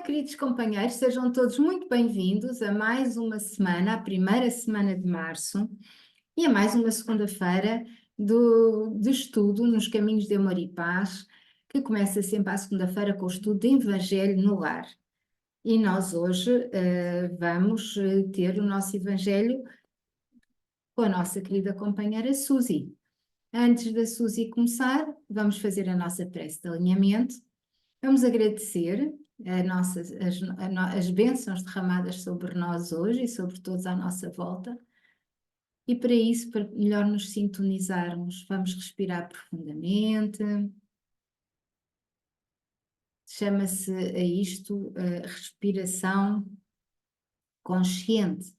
queridos companheiros, sejam todos muito bem-vindos a mais uma semana, a primeira semana de março, e a mais uma segunda-feira de estudo nos Caminhos de Amor e Paz, que começa sempre à segunda-feira com o estudo de Evangelho no Lar. E nós hoje vamos ter o nosso Evangelho com a nossa querida companheira Suzy. Antes da Suzy começar, vamos fazer a nossa prece de alinhamento. Vamos agradecer as bênçãos derramadas sobre nós hoje e sobre todos à nossa volta. E para isso, para melhor nos sintonizarmos, vamos respirar profundamente. Chama-se a isto respiração consciente,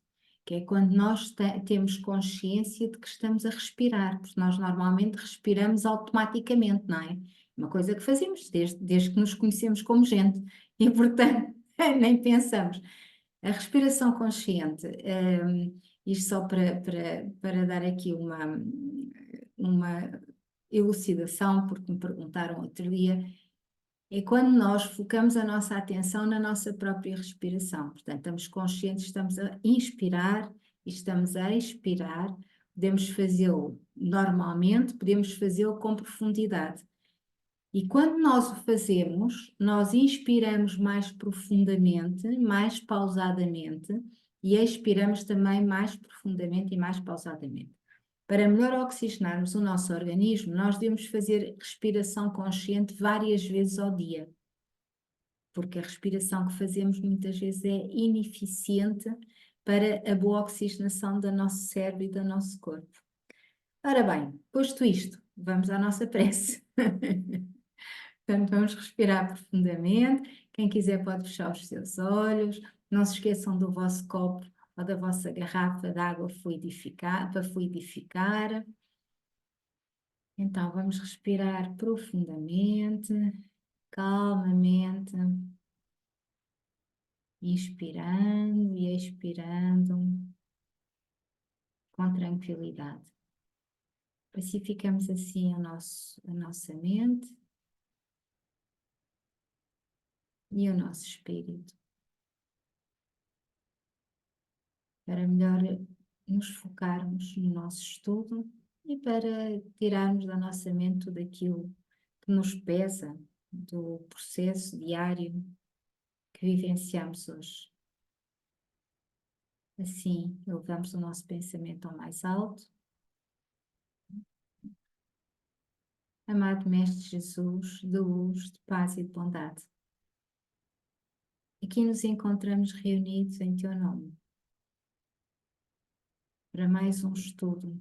que é quando nós temos consciência de que estamos a respirar, porque nós normalmente respiramos automaticamente, não é? Uma coisa que fazemos desde que nos conhecemos como gente, e portanto nem pensamos. A respiração consciente, isto só para dar aqui uma elucidação, porque me perguntaram outro dia, é quando nós focamos a nossa atenção na nossa própria respiração. Portanto, estamos conscientes, estamos a inspirar e estamos a expirar. Podemos fazê-lo normalmente, podemos fazê-lo com profundidade. E quando nós o fazemos, nós inspiramos mais profundamente, mais pausadamente, e expiramos também mais profundamente e mais pausadamente. Para melhor oxigenarmos o nosso organismo, nós devemos fazer respiração consciente várias vezes ao dia, porque a respiração que fazemos muitas vezes é ineficiente para a boa oxigenação do nosso cérebro e do nosso corpo. Ora bem, posto isto, vamos à nossa prece. Portanto, vamos respirar profundamente. Quem quiser pode fechar os seus olhos. Não se esqueçam do vosso copo ou da vossa garrafa de água para fluidificar. Então, vamos respirar profundamente, calmamente, inspirando e expirando com tranquilidade. Pacificamos assim a nossa mente e o nosso espírito, para melhor nos focarmos no nosso estudo e para tirarmos da nossa mente tudo aquilo que nos pesa do processo diário que vivenciamos hoje. Assim, elevamos o nosso pensamento ao mais alto. Amado Mestre Jesus, de luz, de paz e de bondade, aqui nos encontramos reunidos em Teu nome, para mais um estudo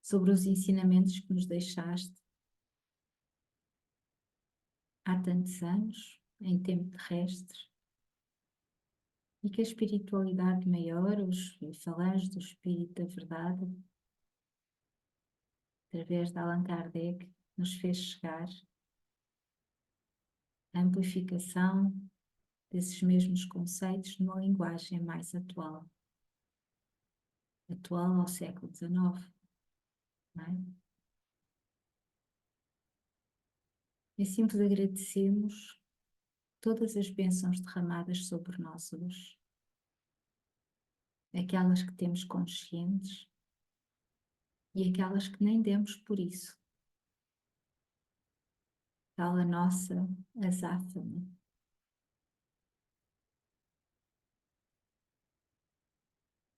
sobre os ensinamentos que nos deixaste há tantos anos, em tempo terrestre, e que a espiritualidade maior, os falanges do Espírito da Verdade, através de Allan Kardec, nos fez chegar a amplificação desses mesmos conceitos numa linguagem mais atual ao século XIX, não é? E assim vos agradecemos todas as bênçãos derramadas sobre nós hoje, aquelas que temos conscientes e aquelas que nem demos por isso, tal a nossa azáfama.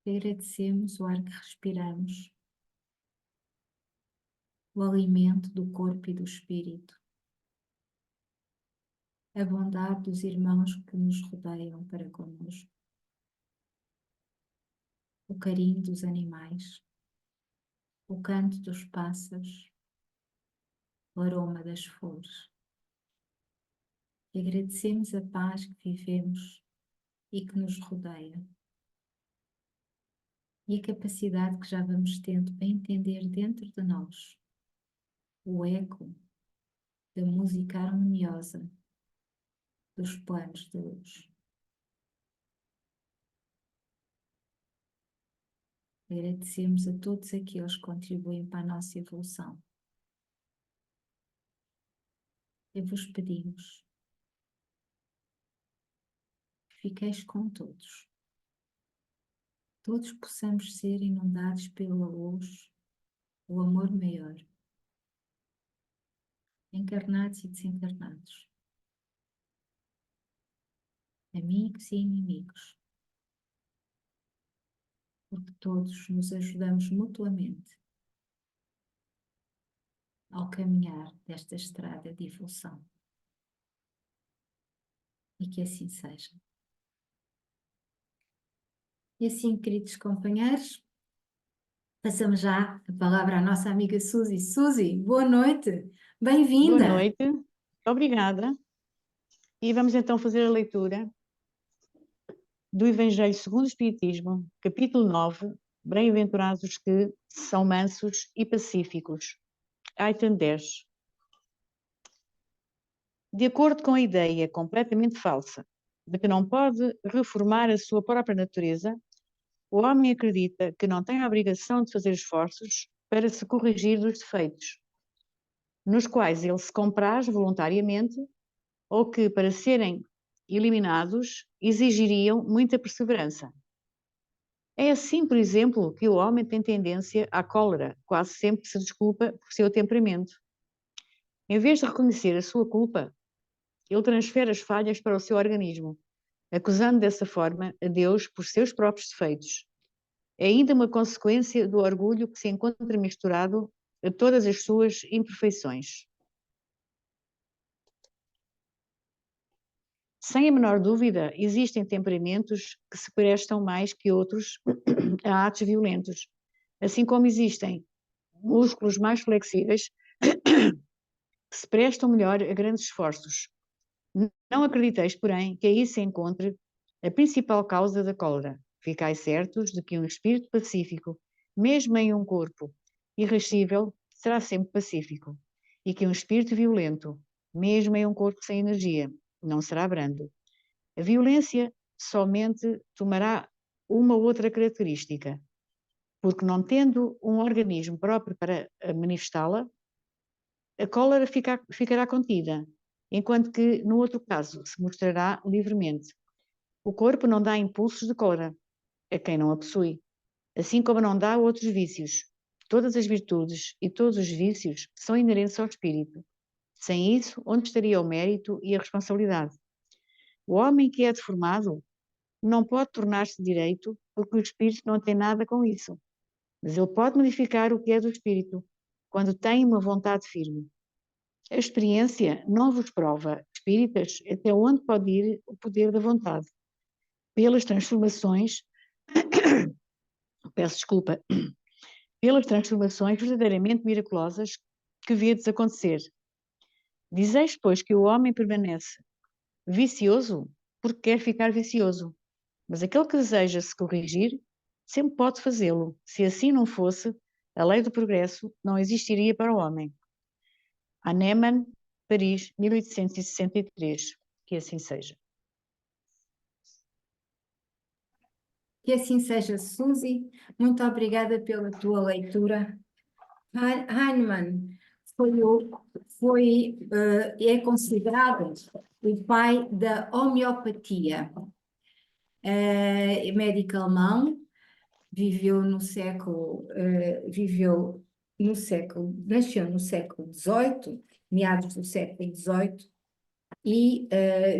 Agradecemos o ar que respiramos, o alimento do corpo e do espírito, a bondade dos irmãos que nos rodeiam para connosco, o carinho dos animais, o canto dos pássaros, o aroma das flores. E agradecemos a paz que vivemos e que nos rodeia, e a capacidade que já vamos tendo para entender dentro de nós o eco da música harmoniosa dos planos de luz. Agradecemos a todos aqueles que contribuem para a nossa evolução. E vos pedimos fiqueis com todos. Todos possamos ser inundados pela luz, o amor maior, encarnados e desencarnados, amigos e inimigos, porque todos nos ajudamos mutuamente ao caminhar desta estrada de evolução. E que assim seja. E assim, queridos companheiros, passamos já a palavra à nossa amiga Suzy. Suzy, boa noite, Boa bem-vinda. noite, obrigada. E vamos então fazer a leitura do Evangelho segundo o Espiritismo, capítulo 9, Bem-aventurados os que são mansos e pacíficos. Item 10. De acordo com a ideia completamente falsa de que não pode reformar a sua própria natureza, o homem acredita que não tem a obrigação de fazer esforços para se corrigir dos defeitos, nos quais ele se compraz voluntariamente ou que, para serem eliminados, exigiriam muita perseverança. É assim, por exemplo, que o homem tem tendência à cólera, quase sempre se desculpa por seu temperamento. Em vez de reconhecer a sua culpa, ele transfere as falhas para o seu organismo, acusando dessa forma a Deus por seus próprios defeitos. É ainda uma consequência do orgulho que se encontra misturado a todas as suas imperfeições. Sem a menor dúvida, existem temperamentos que se prestam mais que outros a atos violentos, assim como existem músculos mais flexíveis que se prestam melhor a grandes esforços. Não acrediteis, porém, que aí se encontre a principal causa da cólera. Ficai certos de que um espírito pacífico, mesmo em um corpo irascível, será sempre pacífico, e que um espírito violento, mesmo em um corpo sem energia, não será brando. A violência somente tomará uma outra característica, porque não tendo um organismo próprio para manifestá-la, a cólera ficará contida, enquanto que, no outro caso, se mostrará livremente. O corpo não dá impulsos de cólera a quem não a possui, assim como não dá outros vícios. Todas as virtudes e todos os vícios são inerentes ao espírito. Sem isso, onde estaria o mérito e a responsabilidade? O homem que é deformado não pode tornar-se direito porque o espírito não tem nada com isso, mas ele pode modificar o que é do espírito quando tem uma vontade firme. A experiência não vos prova, espíritas, até onde pode ir o poder da vontade. Pelas transformações, peço desculpa, pelas transformações verdadeiramente miraculosas que vedes acontecer. Dizeis, pois, que o homem permanece vicioso porque quer ficar vicioso, mas aquele que deseja se corrigir sempre pode fazê-lo. Se assim não fosse, a lei do progresso não existiria para o homem. Hahnemann, Paris, 1863. Que assim seja. Que assim seja, Suzy. Muito obrigada pela tua leitura. Hahnemann é considerado o pai da homeopatia. É médico alemão, nasceu no século XVIII, meados do século XVIII, e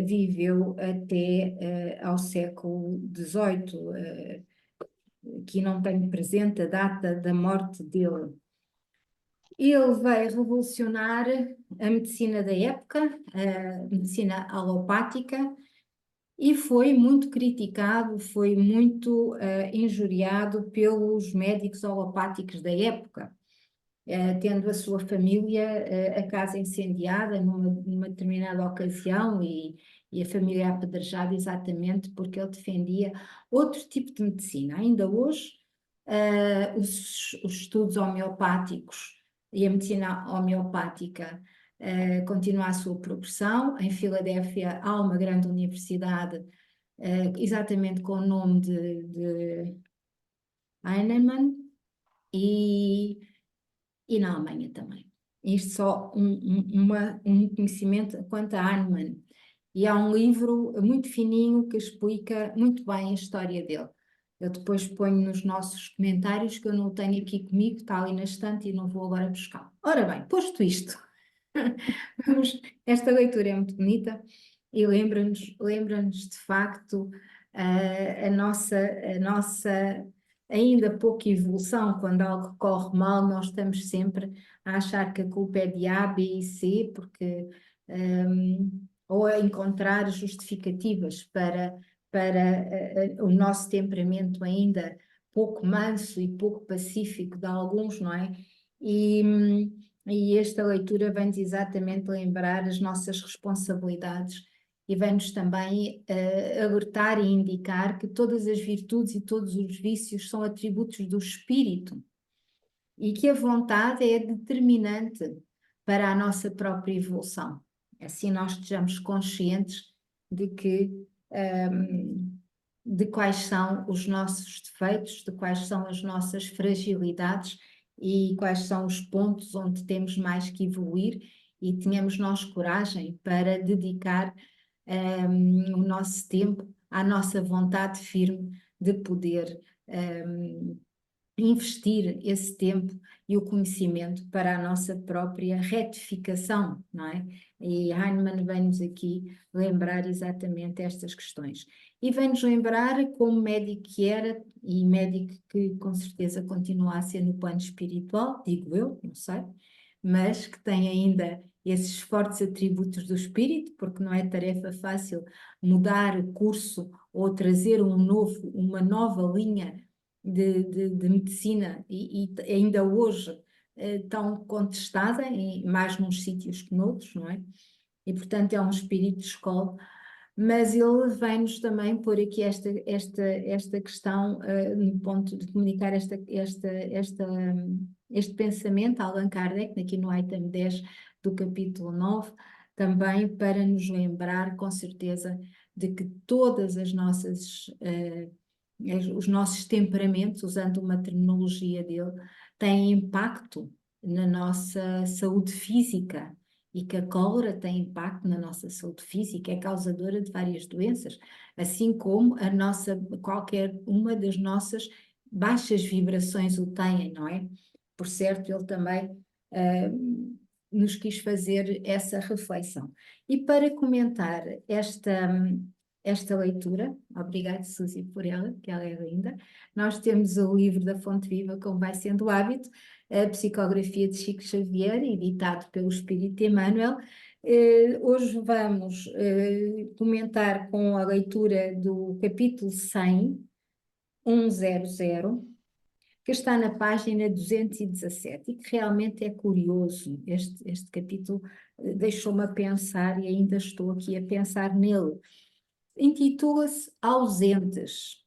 viveu até ao século XVIII. Aqui não tenho presente a data da morte dele. Ele veio revolucionar a medicina da época, a medicina alopática, e foi muito criticado, foi muito injuriado pelos médicos alopáticos da época, tendo a sua família, a casa incendiada numa determinada ocasião e a família apedrejada exatamente porque ele defendia outro tipo de medicina. Ainda hoje, os estudos homeopáticos e a medicina homeopática continua a sua progressão. Em Filadélfia há uma grande universidade exatamente com o nome de Hahnemann e na Alemanha também. Isto só um conhecimento quanto a Hahnemann. E há um livro muito fininho que explica muito bem a história dele. Eu depois ponho nos nossos comentários, que eu não o tenho aqui comigo, está ali na estante e não vou agora buscar. Ora bem, posto isto, esta leitura é muito bonita e lembra-nos de facto a nossa ainda pouca evolução. Quando algo corre mal, nós estamos sempre a achar que a culpa é de A, B e C, porque ou a encontrar justificativas para o nosso temperamento ainda pouco manso e pouco pacífico de alguns, não é? E esta leitura vem-nos exatamente lembrar as nossas responsabilidades e vem-nos também alertar e indicar que todas as virtudes e todos os vícios são atributos do espírito e que a vontade é determinante para a nossa própria evolução. Assim nós estejamos conscientes de que de quais são os nossos defeitos, de quais são as nossas fragilidades e quais são os pontos onde temos mais que evoluir e tenhamos nós coragem para dedicar o nosso tempo à nossa vontade firme de poder investir esse tempo e o conhecimento para a nossa própria retificação, não é? E Heinemann vem-nos aqui lembrar exatamente estas questões. E vem-nos lembrar como médico que era, e médico que com certeza continua a ser no plano espiritual, digo eu, não sei, mas que tem ainda esses fortes atributos do espírito, porque não é tarefa fácil mudar o curso ou trazer uma nova linha de medicina e ainda hoje tão contestada, mais nos sítios que noutros, não é? E portanto é um espírito de escola, mas ele vem-nos também pôr aqui esta questão no ponto de comunicar este pensamento a Allan Kardec, aqui no item 10 do capítulo 9, também para nos lembrar com certeza de que todas as nossas os nossos temperamentos, usando uma terminologia dele, têm impacto na nossa saúde física e que a cólera tem impacto na nossa saúde física, é causadora de várias doenças, assim como qualquer uma das nossas baixas vibrações o têm, não é? Por certo, ele também nos quis fazer essa reflexão. E para comentar esta leitura, obrigada Suzy por ela, que ela é linda. Nós temos o livro da Fonte Viva, como vai sendo o hábito, a Psicografia de Chico Xavier, editado pelo Espírito Emmanuel. Hoje vamos comentar com a leitura do capítulo 100, 100, que está na página 217 e que realmente é curioso. Este capítulo deixou-me a pensar e ainda estou aqui a pensar nele. Intitula-se Ausentes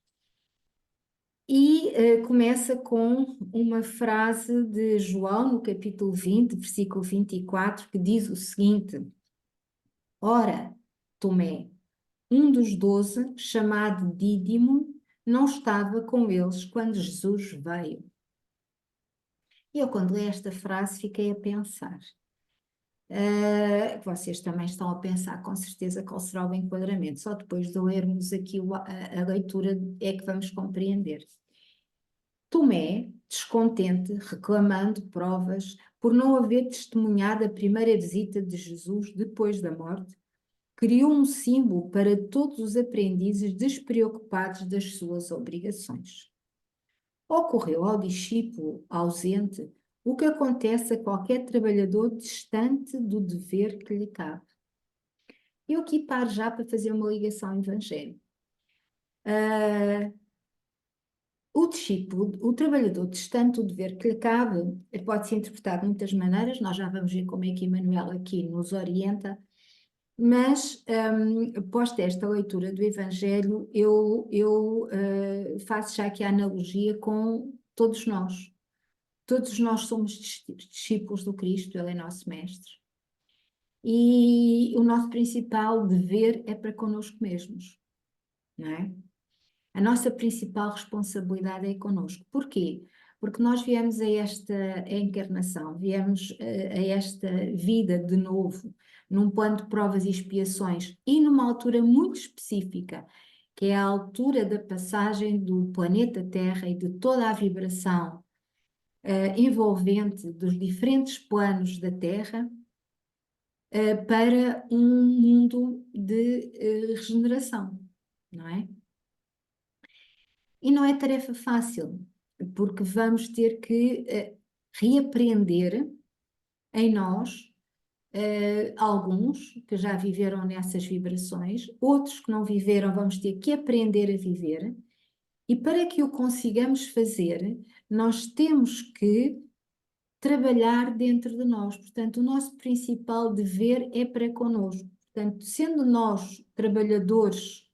e começa com uma frase de João, no capítulo 20, versículo 24, que diz o seguinte: Ora, Tomé, um dos 12, chamado Dídimo, não estava com eles quando Jesus veio. E eu, quando li esta frase, fiquei a pensar. Vocês também estão a pensar com certeza qual será o enquadramento. Só depois de lermos aqui a leitura é que vamos compreender. Tomé, descontente, reclamando provas por não haver testemunhado a primeira visita de Jesus depois da morte, criou um símbolo para todos os aprendizes despreocupados das suas obrigações. Ocorreu ao discípulo ausente o que acontece a qualquer trabalhador distante do dever que lhe cabe. Eu aqui paro já para fazer uma ligação ao Evangelho. O discípulo, o trabalhador distante do dever que lhe cabe, pode ser interpretado de muitas maneiras, nós já vamos ver como é que Emmanuel aqui nos orienta, mas posta esta leitura do Evangelho, eu faço já aqui a analogia com todos nós. Todos nós somos discípulos do Cristo, Ele é nosso mestre. E o nosso principal dever é para connosco mesmos, não é? A nossa principal responsabilidade é connosco. Porquê? Porque nós viemos a esta encarnação, viemos a esta vida de novo, num plano de provas e expiações e numa altura muito específica, que é a altura da passagem do planeta Terra e de toda a vibração envolvente dos diferentes planos da Terra para um mundo de regeneração, não é? E não é tarefa fácil, porque vamos ter que reaprender em nós, alguns que já viveram nessas vibrações, outros que não viveram, vamos ter que aprender a viver, e para que o consigamos fazer, nós temos que trabalhar dentro de nós. Portanto, o nosso principal dever é para connosco. Portanto, sendo nós trabalhadores,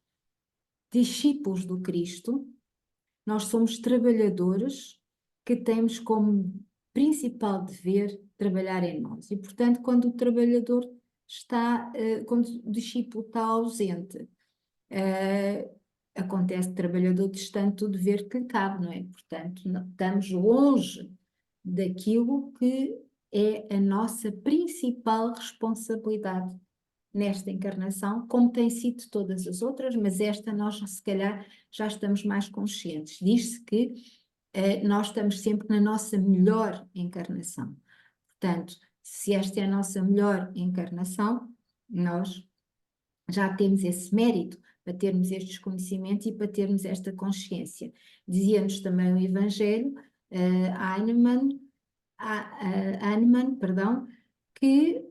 discípulos do Cristo, nós somos trabalhadores que temos como principal dever trabalhar em nós. E, portanto, quando o trabalhador está, quando o discípulo está ausente, acontece trabalhador distante do dever que lhe cabe, não é? Portanto, estamos longe daquilo que é a nossa principal responsabilidade nesta encarnação, como tem sido todas as outras, mas esta nós se calhar já estamos mais conscientes. Diz-se que nós estamos sempre na nossa melhor encarnação. Portanto, se esta é a nossa melhor encarnação, nós já temos esse mérito para termos estes conhecimentos e para termos esta consciência. Dizia-nos também o Evangelho, Hahnemann, perdão, que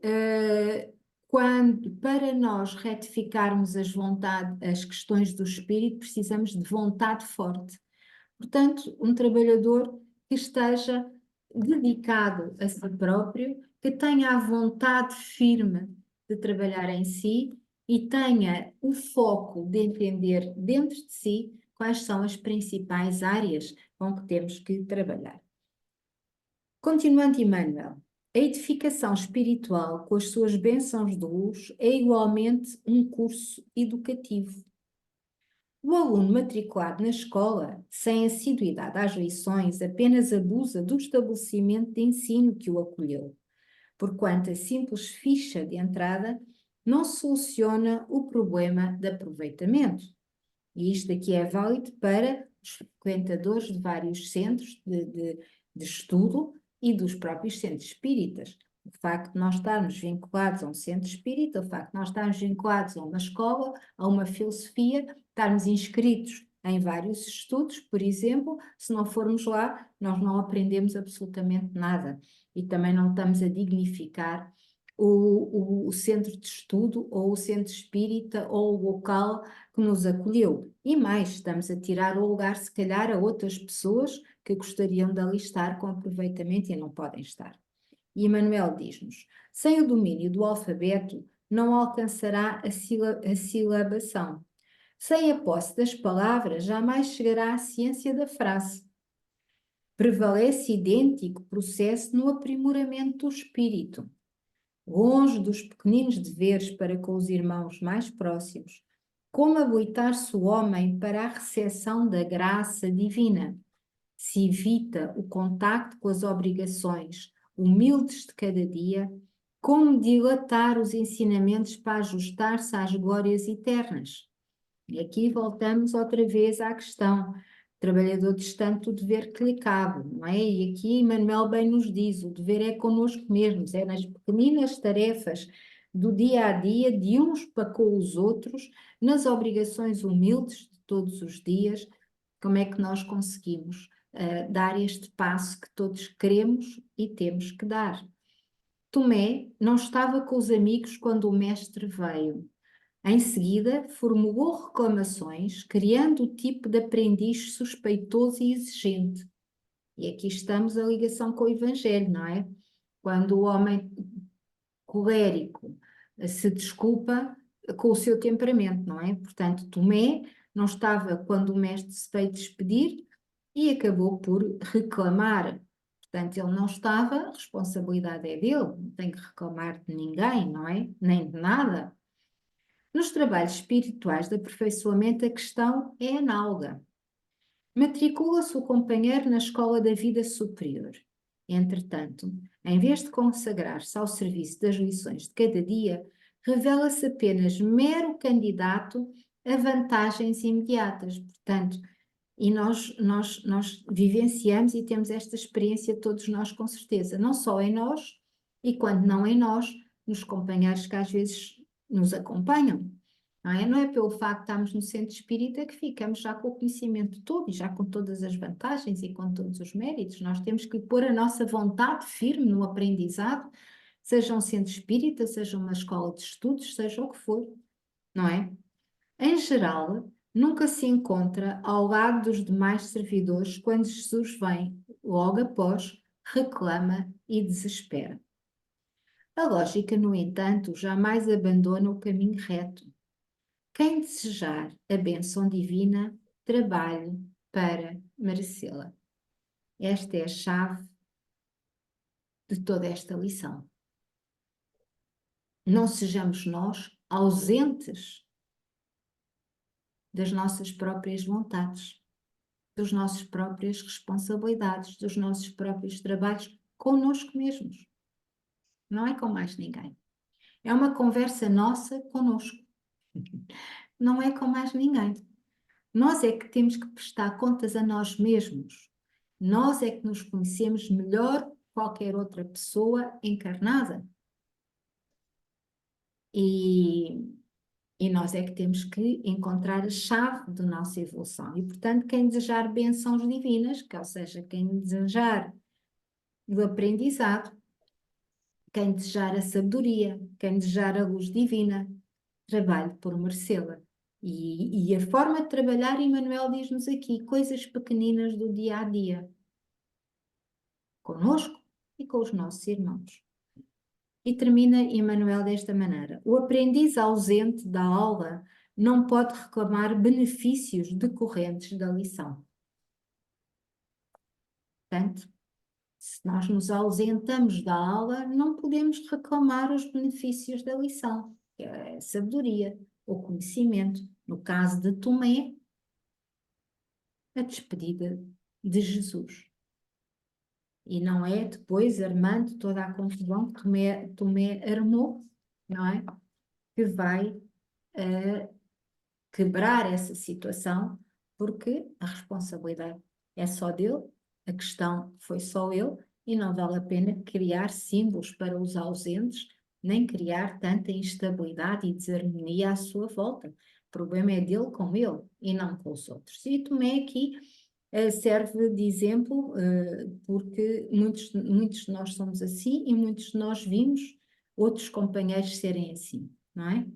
para nós retificarmos as questões do espírito, precisamos de vontade forte. Portanto, um trabalhador que esteja dedicado a si próprio, que tenha a vontade firme de trabalhar em si e tenha o foco de entender dentro de si quais são as principais áreas com que temos que trabalhar. Continuando, Emmanuel, a edificação espiritual, com as suas bênçãos de luz, é igualmente um curso educativo. O aluno matriculado na escola, sem assiduidade às lições, apenas abusa do estabelecimento de ensino que o acolheu, porquanto a simples ficha de entrada não soluciona o problema de aproveitamento. E isto aqui é válido para os frequentadores de vários centros de estudo e dos próprios centros espíritas. O facto de nós estarmos vinculados a um centro espírita, o facto de nós estarmos vinculados a uma escola, a uma filosofia, estarmos inscritos em vários estudos, por exemplo, se não formos lá, nós não aprendemos absolutamente nada. E também não estamos a dignificar o centro de estudo, ou o centro espírita, ou o local que nos acolheu. E mais, estamos a tirar o lugar, se calhar, a outras pessoas que gostariam de ali estar com aproveitamento e não podem estar. E Emmanuel diz-nos: sem o domínio do alfabeto, não alcançará a silabação. Sem a posse das palavras, jamais chegará à ciência da frase. Prevalece idêntico processo no aprimoramento do espírito. Longe dos pequeninos deveres para com os irmãos mais próximos, como habilitar-se o homem para a recepção da graça divina? Se evita o contacto com as obrigações humildes de cada dia, como dilatar os ensinamentos para ajustar-se às glórias eternas? E aqui voltamos outra vez à questão: trabalhador distante do dever que lhe cabe, não é? E aqui Emmanuel bem nos diz: o dever é connosco mesmos, é nas pequeninas tarefas do dia a dia, de uns para com os outros, nas obrigações humildes de todos os dias, como é que nós conseguimos dar este passo que todos queremos e temos que dar. Tomé não estava com os amigos quando o mestre veio. Em seguida, formulou reclamações, criando o tipo de aprendiz suspeitoso e exigente. E aqui estamos a ligação com o Evangelho, não é? Quando o homem colérico se desculpa com o seu temperamento, não é? Portanto, Tomé não estava quando o mestre se veio despedir e acabou por reclamar. Portanto, ele não estava, a responsabilidade é dele, não tem que reclamar de ninguém, não é? Nem de nada. Nos trabalhos espirituais de aperfeiçoamento, a questão é análoga. Matricula-se o companheiro na escola da vida superior. Entretanto, em vez de consagrar-se ao serviço das lições de cada dia, revela-se apenas mero candidato a vantagens imediatas. Portanto, e nós vivenciamos e temos esta experiência todos nós com certeza, não só em nós, e quando não em nós, nos companheiros que às vezes nos acompanham. Não é? Não é pelo facto de estarmos no centro espírita que ficamos já com o conhecimento todo e já com todas as vantagens e com todos os méritos. Nós temos que pôr a nossa vontade firme no aprendizado, seja um centro espírita, seja uma escola de estudos, seja o que for, não é? Em geral, nunca se encontra ao lado dos demais servidores quando Jesus vem, logo após, reclama e desespera. A lógica, no entanto, jamais abandona o caminho reto. Quem desejar a bênção divina, trabalhe para merecê-la. Esta é a chave de toda esta lição. Não sejamos nós ausentes das nossas próprias vontades, das nossas próprias responsabilidades, dos nossos próprios trabalhos connosco mesmos. Não é com mais ninguém. É uma conversa nossa connosco. Não é com mais ninguém. Nós é que temos que prestar contas a nós mesmos. Nós é que nos conhecemos melhor que qualquer outra pessoa encarnada. E nós é que temos que encontrar a chave da nossa evolução. E, portanto, quem desejar bênçãos divinas, que, ou seja, quem desejar o aprendizado, quem desejar a sabedoria, quem desejar a luz divina, trabalhe por merecê-la. E a forma de trabalhar, Emmanuel diz-nos aqui, coisas pequeninas do dia a dia, conosco e com os nossos irmãos. E termina Emmanuel desta maneira: o aprendiz ausente da aula não pode reclamar benefícios decorrentes da lição. Portanto, se nós nos ausentamos da aula, não podemos reclamar os benefícios da lição, que é a sabedoria, o conhecimento. No caso de Tomé, a despedida de Jesus. E não é depois, armando toda a confusão que Tomé armou, não é? Que vai quebrar essa situação, porque a responsabilidade é só dele, a questão foi só ele, e não vale a pena criar símbolos para os ausentes, nem criar tanta instabilidade e desarmonia à sua volta. O problema é dele com ele e não com os outros. E Tomé aqui serve de exemplo, porque muitos de nós somos assim e muitos de nós vimos outros companheiros serem assim, não é?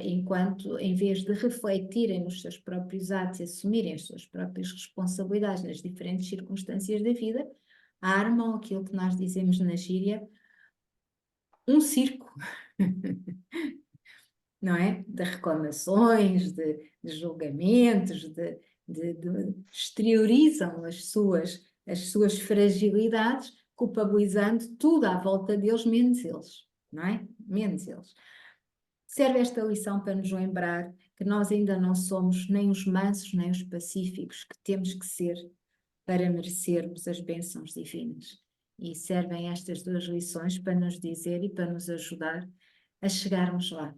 Enquanto, em vez de refletirem nos seus próprios atos e assumirem as suas próprias responsabilidades nas diferentes circunstâncias da vida, armam aquilo que nós dizemos na gíria, um circo, não é? De reclamações, de julgamentos, exteriorizam as suas fragilidades, culpabilizando tudo à volta deles, menos eles, não é? Menos eles. Serve esta lição para nos lembrar que nós ainda não somos nem os mansos nem os pacíficos que temos que ser para merecermos as bênçãos divinas. E servem estas duas lições para nos dizer e para nos ajudar a chegarmos lá.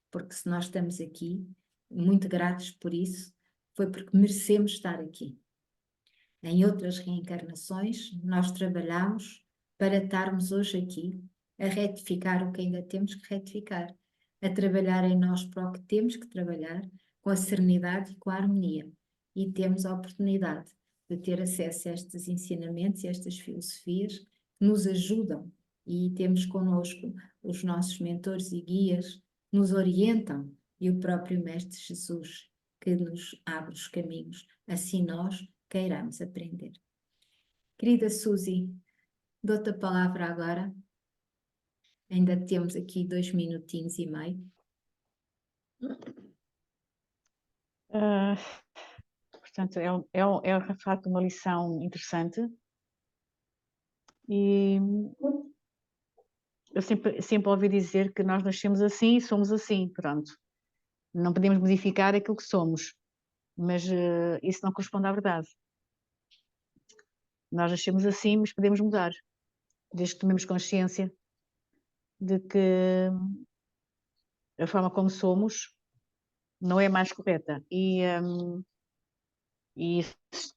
Porque se nós estamos aqui, muito gratos por isso, foi porque merecemos estar aqui. Em outras reencarnações, nós trabalhamos para estarmos hoje aqui, a retificar o que ainda temos que retificar, a trabalhar em nós para o que temos que trabalhar, com a serenidade e com a harmonia. E temos a oportunidade de ter acesso a estes ensinamentos e a estas filosofias que nos ajudam. E temos connosco os nossos mentores e guias que nos orientam e o próprio Mestre Jesus que nos abre os caminhos. Assim nós queiramos aprender. Querida Suzy, dou-te a palavra agora. Ainda temos aqui 2 minutinhos e meio. Portanto, é de facto uma lição interessante e eu sempre ouvi dizer que nós nascemos assim e somos assim, pronto. Não podemos modificar aquilo que somos. mas isso não corresponde à verdade. Nós nascemos assim, mas podemos mudar, desde que tomemos consciência de que a forma como somos não é mais correta. E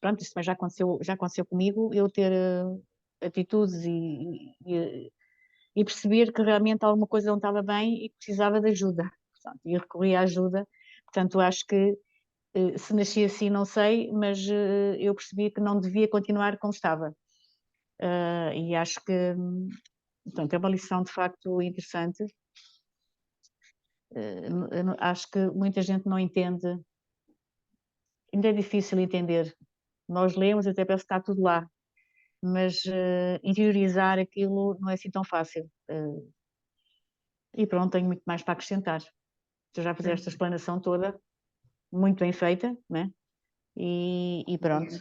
pronto, isso também já aconteceu comigo, eu ter atitudes e perceber que realmente alguma coisa não estava bem e que precisava de ajuda. Portanto, e recorri à ajuda. Portanto, acho que se nasci assim, não sei, mas eu percebi que não devia continuar como estava. E acho que, portanto, é uma lição de facto interessante. Acho que muita gente não entende, ainda é difícil entender. Nós lemos, até parece que está tudo lá, mas interiorizar aquilo não é assim tão fácil. E pronto, tenho muito mais para acrescentar. Tu já fizeste esta explanação toda, muito bem feita, né? E pronto.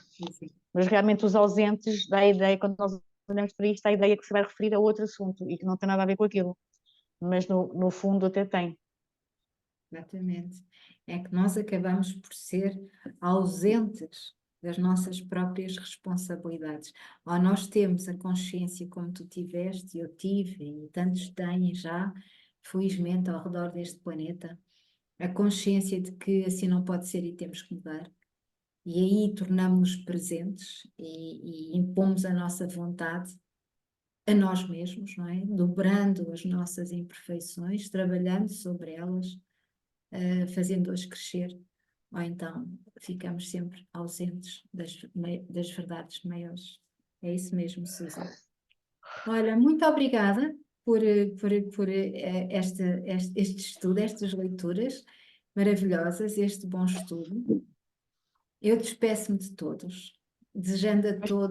Mas realmente os ausentes dá a ideia, quando nós olhamos para isto, dá a ideia que se vai referir a outro assunto e que não tem nada a ver com aquilo. Mas no fundo até tem. Exatamente. É que nós acabamos por ser ausentes das nossas próprias responsabilidades. Ou nós temos a consciência como tu tiveste, eu tive, e tantos têm já, felizmente, ao redor deste planeta, a consciência de que assim não pode ser e temos que mudar. E aí tornamos-nos presentes e impomos a nossa vontade a nós mesmos, não é? Dobrando as nossas imperfeições, trabalhando sobre elas, fazendo-as crescer, ou então ficamos sempre ausentes das verdades maiores. É isso mesmo, Suzy. Olha, muito obrigada por este estudo, estas leituras maravilhosas, este bom estudo. Eu despeço-me de todos, desejando a todos